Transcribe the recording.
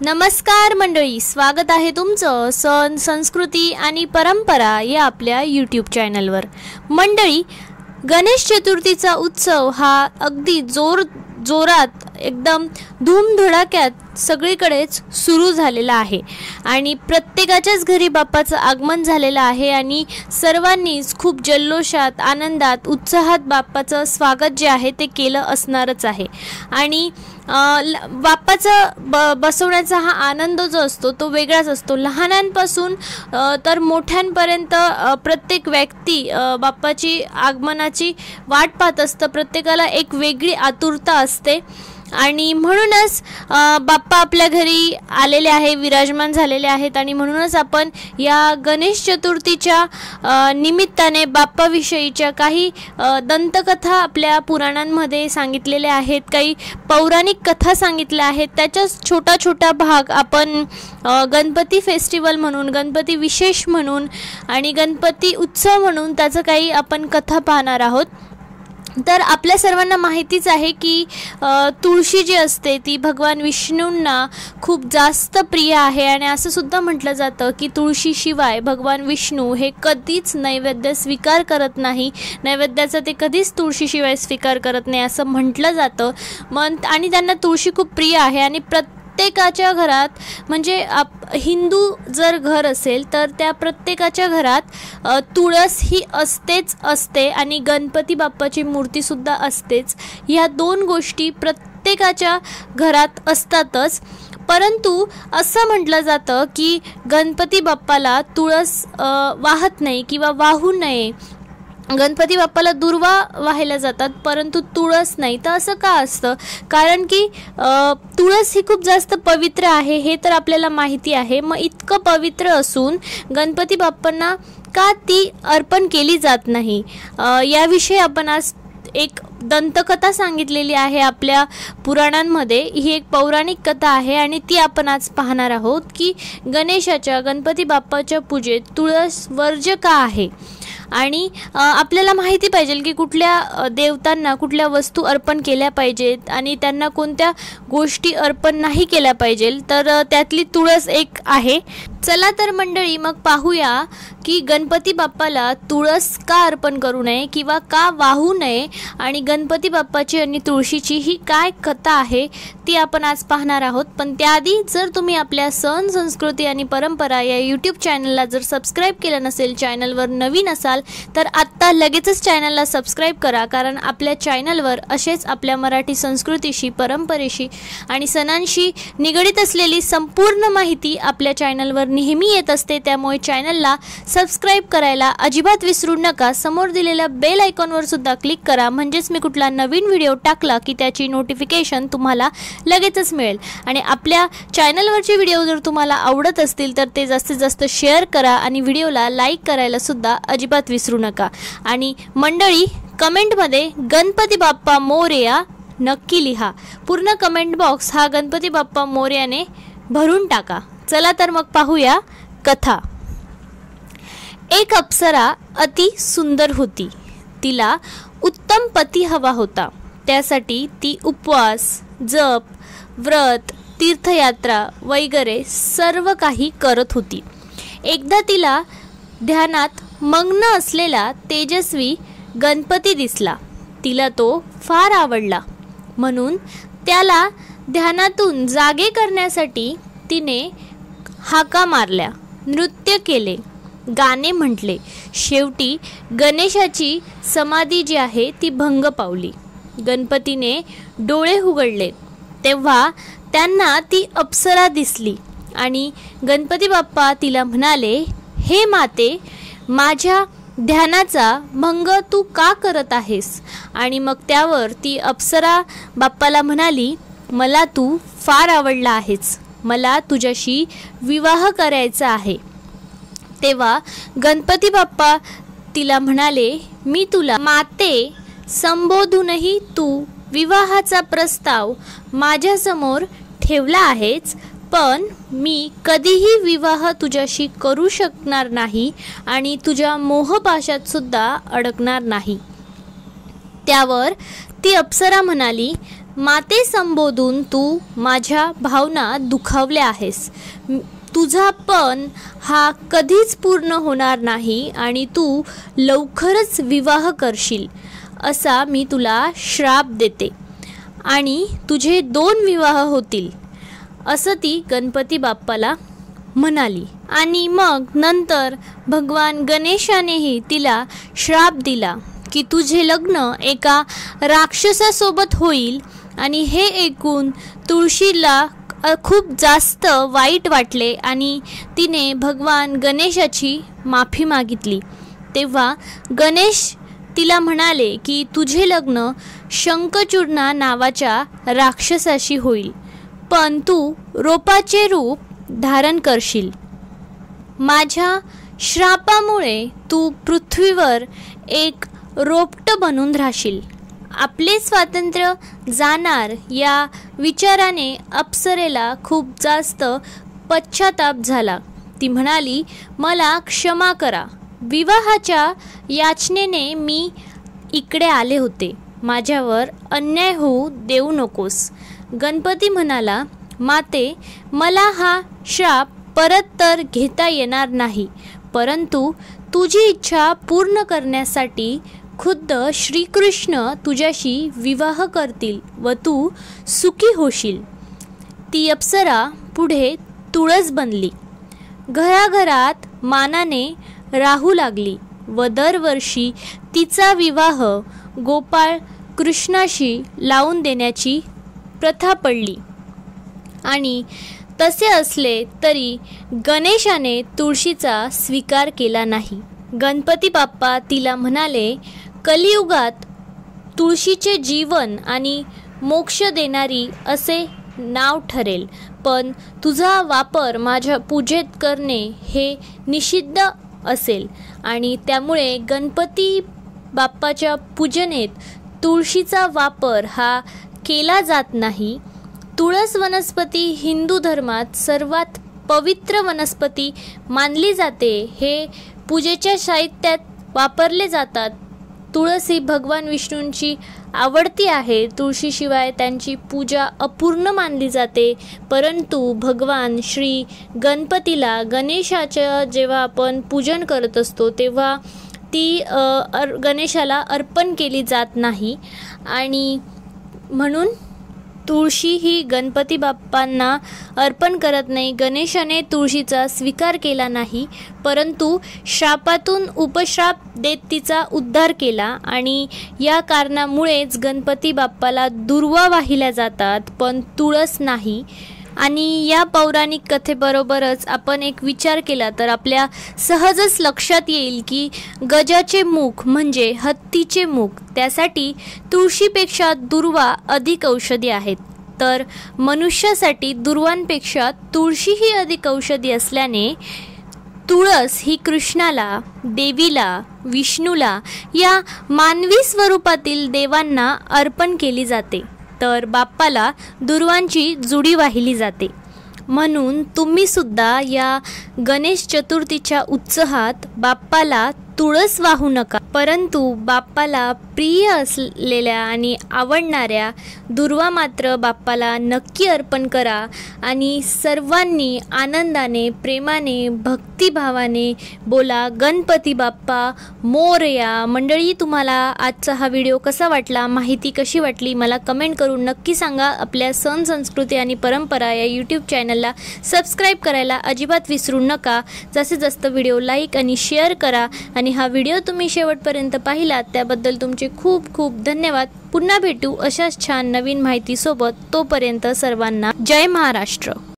नमस्कार मंडळी, स्वागत आहे तुमचं सण संस्कृती आणि परंपरा या आपल्या यूट्यूब चॅनलवर। मंडळी, गणेश चतुर्थीचा उत्सव हा अगदी जोरात एकदम धूमधडाक्यात सगळीकडेच सुरू झालेला आहे आणि प्रत्येकाच्याच घरी बाप्पाचं आगमन झालेलं आहे आणि सर्वांनीच खूप जल्लोषात, आनंदात, उत्साहात बाप्पाचं स्वागत जे आहे ते केलं असणारच आहे। आणि बाप्पाचा बसवण्याचा हा आनंद जो असतो तो वेगळाच असतो। लहानांपासून तर मोठ्यांपर्यंत प्रत्येक व्यक्ती बाप्पाची आगमनाची वाट पाहत असतं। प्रत्येकाला एक वेगळी आतुरता असते आणि म्हणूनच बाप्पा आपल्या घरी आलेले आहे, विराजमान झालेले आहेत आणि म्हणूनच आपण या गणेश चतुर्थीच्या निमित्ताने बाप्पाविषयीच्या काही दंतकथा आपल्या पुराणांमध्ये सांगितलेल्या आहेत, काही पौराणिक कथा सांगितल्या आहेत। त्याचाच छोटा छोटा भाग आपण गणपती फेस्टिवल म्हणून, गणपती विशेष म्हणून आणि गणपती उत्सव म्हणून त्याचं काही आपण कथा पाहणार आहोत। तर आपल्या सर्वांना माहितीच आहे की तुळशी जी असते ती भगवान विष्णूंना खूप जास्त प्रिय आहे आणि असं सुद्धा म्हटलं जातं की तुळशीशिवाय भगवान विष्णू हे कधीच नैवेद्य स्वीकार करत नाही, नैवेद्याचा ते कधीच तुळशीशिवाय स्वीकार करत नाही असं म्हटलं जातं। आणि त्यांना तुळशी खूप प्रिय आहे आणि प्रत्येकाच्या घरात, म्हणजे हिंदू जर घर असेल तर त्या प्रत्येकाच्या घरात तुळस ही असतेच असते आणि गणपती बाप्पाची मूर्तीसुद्धा असतेच। ह्या दोन गोष्टी प्रत्येकाच्या घरात असतातच। परंतु असं म्हटलं जातं की गणपती बाप्पाला तुळस वाहत नाही किंवा वाहू नये, गणपती बाप्पाला दुर्वा वाहायला जातात परंतु तुळस नाही। तर असं का असतं? कारण की तुळस ही खूप जास्त पवित्र आहे हे तर आपल्याला माहिती आहे। मग इतकं पवित्र असून गणपती बाप्पांना का ती अर्पण केली जात नाही, याविषयी आपण आज एक दंतकथा सांगितलेली आहे आपल्या पुराणांमध्ये। ही एक पौराणिक कथा आहे आणि ती आपण आज पाहणार आहोत की गणपती बाप्पाच्या पूजेत तुळस वर्ज्य का आहे आणि आपल्याला माहिती पाहिजे की कुठल्या देवतांना कुठल्या वस्तू अर्पण केल्या पाहिजेत आणि त्यांना कोणत्या गोष्टी अर्पण नाही केल्या पाहिजे, तर त्यातली तुळस एक आहे। चला तर मंडळी मग पाहूया की गणपती बाप्पाला तुळस का अर्पण करू नये किंवा का वाहू नये आणि गणपती बाप्पाची आणि तुळशीची ही काय कथा आहे ती आपण आज पाहणार आहोत। पण त्याआधी जर तुम्ही आपल्या सण संस्कृती आणि परंपरा या यूट्यूब चॅनलला जर सबस्क्राईब केलं नसेल, चॅनलवर नवीन असाल तर आत्ता लगेचच चॅनलला सबस्क्राईब करा, कारण आपल्या चॅनलवर असेच आपल्या मराठी संस्कृतीशी, परंपरेशी आणि सणांशी निगडीत असलेली संपूर्ण माहिती आपल्या चॅनलवर नेहमी येत असते। त्यामुळे चॅनलला सबस्क्राईब करायला अजिबात विसरू नका। समोर दिलेल्या बेल आयकॉनवर सुद्धा क्लिक करा, म्हणजेच मी कुठला नवीन व्हिडिओ टाकला की त्याची नोटिफिकेशन तुम्हाला लगेचच मिळेल। आणि आपल्या चॅनलवरचे व्हिडिओ जर तुम्हाला आवडत असतील तर ते जास्तीत जास्त शेअर करा आणि व्हिडिओला लाईक करायला सुद्धा अजिबात विसरू नका। आणि मंडळी, कमेंटमध्ये गणपती बाप्पा मोरया नक्की लिहा। पूर्ण कमेंट बॉक्स हा गणपती बाप्पा मोरयाने भरून टाका। चला तर मग पाहूया कथा। एक अप्सरा अति सुंदर होती, तिला उत्तम पती हवा होता। त्यासाठी ती उपवास, जप, व्रत, तीर्थयात्रा वगैरे सर्व काही करत होती। एकदा तिला ध्यानात मग्न असलेला तेजस्वी गणपती दिसला। तिला तो फार आवडला, म्हणून त्याला ध्यानातून जागे करण्यासाठी तिने हाका मारल्या, नृत्य केले, गाणे म्हटले। शेवटी गणेशाची समाधी जी आहे ती भंग पावली। गणपतीने डोळे उघडले तेव्हा त्यांना ती अप्सरा दिसली आणि गणपती बाप्पा तिला म्हणाले, हे माते, माझ्या ध्यानाचा भंग तू का करत आहेस? आणि मग त्यावर ती अप्सरा बाप्पाला म्हणाली, मला तू फार आवडला आहेस, मला तुझ्याशी विवाह करायचा आहे। तेव्हा गणपती बाप्पा तिला म्हणाले, मी तुला माते संबोधूनही तू विवाहाचा प्रस्ताव माझ्यासमोर ठेवला आहेच, पण मी कधीही विवाह तुझ्याशी करू शकणार नाही आणि तुझ्या मोहपाशात सुद्धा अडकणार नाही। त्यावर ती अप्सरा म्हणाली, माते संबोधून तू माझ्या भावना दुखावल्या आहेस. तुझा पण हा कधीच पूर्ण होणार नाही आणि तू लवकरच विवाह करशील असा मी तुला श्राप देते आणि तुझे 2 विवाह होतील असं ती गणपती बाप्पाला म्हणाली. आणि मग नंतर भगवान गणेशानेही तिला श्राप दिला की तुझे लग्न एका राक्षसासोबत होईल. आणि हे ऐकून तुळशीला खूप जास्त वाईट वाटले आणि तिने भगवान गणेशाची माफी मागितली. तेव्हा गणेश तिला म्हणाले की तुझे लग्न शंखचूर्ण नावाच्या राक्षसाशी होईल, पण तू रोपाचे रूप धारण करशील. माझ्या श्रापामुळे तू पृथ्वीवर एक रोपटं बनून राहशील. आपले स्वातंत्र्य जाणार या विचाराने अप्सरेला खूप जास्त पश्चाताप झाला. ती म्हणाली, मला क्षमा करा. विवाहाच्या याचनेने मी इकडे आले होते. माझ्यावर अन्याय होऊ देऊ नकोस. गणपती म्हणाला, माते, मला हा श्राप परत तर घेता येणार नाही, परंतु तुझी इच्छा पूर्ण करण्यासाठी खुद्द श्रीकृष्ण तुझ्याशी विवाह करतील व तू सुखी होशील. ती अप्सरा पुढे तुळस बनली. घराघरात मानाने राहू लागली व दरवर्षी तिचा विवाह गोपाळ कृष्णाशी लावून देण्याची प्रथा पडली. आणि तसे असले तरी गणेशाने तुळशीचा स्वीकार केला नाही. गणपती बाप्पा तिला म्हणाले, कलियुगात तुळशीचे जीवन आणि मोक्ष देणारी असे नाव ठरेल, पण तुझा वापर माझ्या पूजेत करणे हे निषिद्ध असेल आणि त्यामुळे गणपती बाप्पाच्या पूजनेत तुळशीचा वापर हा केला जात नाही. तुळस वनस्पती हिंदू धर्मात सर्वात पवित्र वनस्पती मानली जाते. हे पूजेच्या साहित्यात वापरले जातात. तुळस ही भगवान विष्णूंची आवडती आहे. तुळशीशिवाय त्यांची पूजा अपूर्ण मानली जाते. परंतु भगवान श्री गणपतीला गणेशाचं जेव्हा आपण पूजन करत असतो तेव्हा ती गणेशाला अर्पण केली जात नाही आणि म्हणून तुळशी ही गणपती बाप्पांना अर्पण करत नाही. गणेशाने तुळशीचा स्वीकार केला नाही, परंतु श्रापातून उपश्राप देत तिचा उद्धार केला आणि या कारणामुळेच गणपती बाप्पाला दुर्वा वाहिल्या जातात, पण तुळस नाही. आणि या पौराणिक कथेबरोबरच आपण एक विचार केला तर आपल्या सहजच लक्षात येईल की गजाचे मुख म्हणजे हत्तीचे मुख, त्यासाठी तुळशीपेक्षा दुर्वा अधिक औषधी आहेत. तर मनुष्यासाठी दुर्वांपेक्षा तुळशी ही अधिक औषधी असल्याने तुळस ही कृष्णाला, देवीला, विष्णूला या मानवी स्वरूपातील देवांना अर्पण केली जाते, तर बाप्पाला दुर्वांची जुडी वाहिली जाते. म्हणून तुम्ही सुद्धा या गणेश चतुर्थीच्या उत्साहात बाप्पाला तुळस वाहू नका, परंतु बाप्पाला प्रिय असलेल्या आणि आवडणाऱ्या दुर्वा मात्र बाप्पाला नक्की अर्पण करा. आणि सर्वांनी आनंदाने, प्रेमाने, भक्तिभावाने बोला, गणपती बाप्पा मोरया. मंडळी, तुम्हाला आजचा हा व्हिडिओ कसा वाटला, माहिती कशी वाटली मला कमेंट करून नक्की सांगा. आपल्या सण, संस्कृती आणि परंपरा या यूट्यूब चॅनलला सबस्क्राईब करायला अजिबात विसरू नका. जास्तीत जास्त व्हिडिओ लाईक आणि शेअर करा. आणि हा व्हिडिओ तुम्ही शेवटपर्यंत पाहिलात त्याबद्दल तुमचे खूप खूप धन्यवाद. पुन्हा भेटू अशाच छान नवीन माहितीसोबत. तोपर्यंत सर्वांना जय महाराष्ट्र.